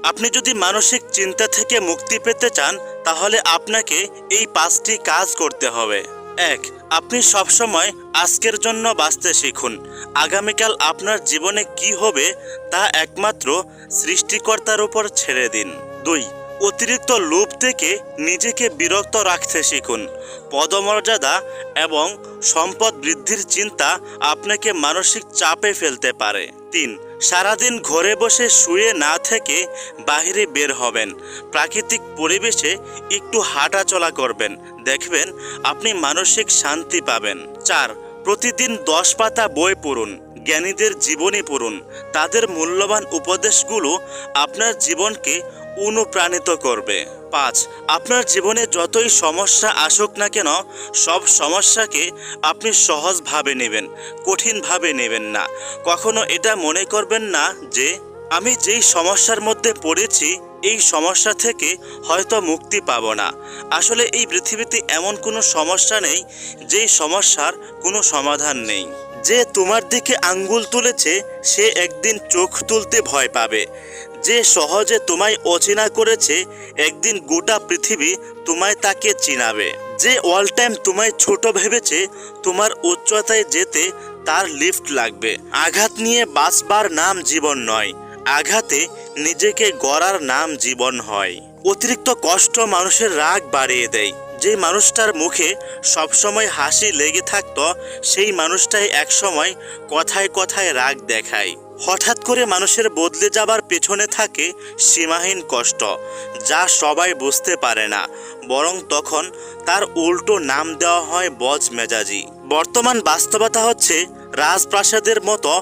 আপনি যদি মানসিক চিন্তা থেকে মুক্তি পেতে চান তাহলে আপনাকে এই 5টি কাজ করতে হবে। 1. আপনি সবসময় আজকের জন্য বাঁচতে শিখুন। আগামীকাল আপনার জীবনে কি হবে তা একমাত্র সৃষ্টিকর্তার উপর ছেড়ে দিন। 2. অতিরিক্ত লোভ থেকে নিজেকে বিরত রাখতে শিখুন। পদমর্যাদা এবং সম্পদ বৃদ্ধির চিন্তা আপনাকে মানসিক চাপে ফেলতে পারে। 3. সারাদিন ঘরে বসে শুয়ে না থেকে বাইরে বের হবেন। প্রাকৃতিক পরিবেশে একটু হাঁটাচলা করবেন, দেখবেন আপনি মানসিক শান্তি পাবেন। 4. প্রতিদিন 10 পাতা বই পড়ুন। জ্ঞানীদের জীবনী পড়ুন। তাদের মূল্যবান উপদেশগুলো আপনার জীবনকে অনুপ্রাণিত করবে। 5. আপনার জীবনে যতই সমস্যা আসুক না কেন, সব সমস্যাকে আপনি সহজভাবে নেবেন, কঠিনভাবে নেবেন না। কখনো এটা মনে করবেন না যে আমি যেই সমস্যার মধ্যে পড়েছি এই সমস্যা থেকে হয়তো মুক্তি পাবো না। আসলে এই পৃথিবীতে এমন কোনো সমস্যা নেই যেই সমস্যার কোনো সমাধান নেই। যে তোমার দিকে আঙ্গুল তুলেছে সে একদিন চোখ তুলতে ভয় পাবে। যে সহজে তোমায় অচেনা করেছে একদিন গোটা পৃথিবী তোমায় তাকে চিনাবে। যে অল টাইম তোমায় ছোট ভেবেছে তোমার উচ্চতায় যেতে তার লিফট লাগবে। আঘাত নিয়ে বাঁচবার নাম জীবন নয়, আঘাতে নিজেকে গড়ার নাম জীবন হয়। অতিরিক্ত কষ্ট মানুষের রাগ বাড়িয়ে দেয়। যে মানুষটার মুখে সবসময় হাসি লেগে থাকতো সেই মানুষটাই একসময় কথায় কথায় রাগ দেখায়। হঠাৎ করে মানুষের বদলে যাবার পেছনে থাকে সীমাহীন কষ্ট, যা সবাই বুঝতে পারে না, বরং তখন তার উল্টো নাম দেওয়া হয় বজমেজাজি। বর্তমান বাস্তবতা হচ্ছে রাজপ্রাসাদের মতো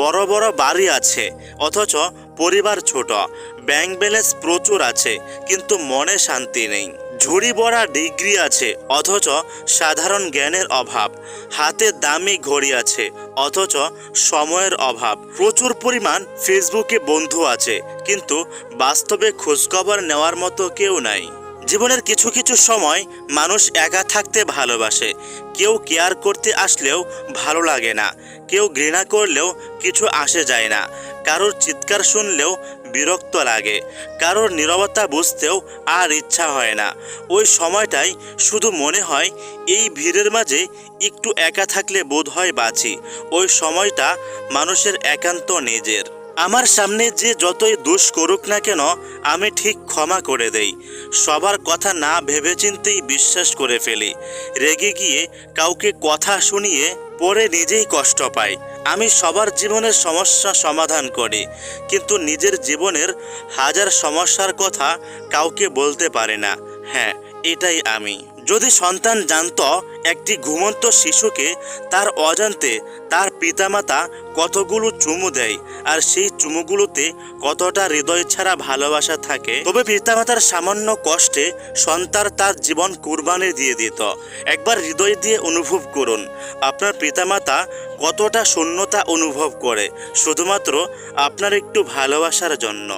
বড় বড় বাড়ি আছে অথচ পরিবার ছোট, ব্যাংক ব্যালেন্স প্রচুর আছে কিন্তু মনে শান্তি নেই। ঝুড়ি ভরা ডিগ্রি আছে অথচ সাধারণ জ্ঞানের অভাব। হাতে দামি ঘড়ি আছে অথচ সময়ের অভাব। প্রচুর পরিমাণ ফেসবুকে বন্ধু আছে কিন্তু বাস্তবে খোঁজখবর নেওয়ার মতো কেউ নাই। জীবনের কিছু কিছু সময় মানুষ একা থাকতে ভালোবাসে। কেউ কেয়ার করতে আসলেও ভালো লাগে না, কেউ ঘৃণা করলেও কিছু আসে যায় না, কারোর চিৎকার শুনলেও বিরক্ত লাগে, কারোর নীরবতা বুঝতেও আর ইচ্ছা হয় না। ওই সময়টাই শুধু মনে হয় এই ভিড়ের মাঝে একটু একা থাকলে বোধ হয় বাঁচি। ওই সময়টা মানুষের একান্ত নিজের। আমার সামনে যে যতই দোষ করুক না কেন আমি ঠিক ক্ষমা করে দেই। সবার কথা না ভেবেচিন্তেই বিশ্বাস করে ফেলি। রেগে গিয়ে কাউকে কথা শুনিয়ে পরে নিজেই কষ্ট পাই। আমি সবার জীবনের সমস্যা সমাধান করি কিন্তু নিজের জীবনের হাজার সমস্যার কথা কাউকে বলতে পারি না। হ্যাঁ, এটাই আমি। যদি সন্তান জানতো একটি ঘুমন্ত শিশুকে তার অজান্তে তার পিতামাতা কতগুলো চুমু দেয় আর সেই চুমুগুলোতে কতটা হৃদয় ছাড়া ভালোবাসা থাকে, তবে পিতামাতার সামান্য কষ্টে সন্তান তার জীবন কুরবানি দিয়ে দিত। একবার হৃদয় দিয়ে অনুভব করুন আপনার পিতামাতা কতটা শূন্যতা অনুভব করে শুধুমাত্র আপনার একটু ভালোবাসার জন্য।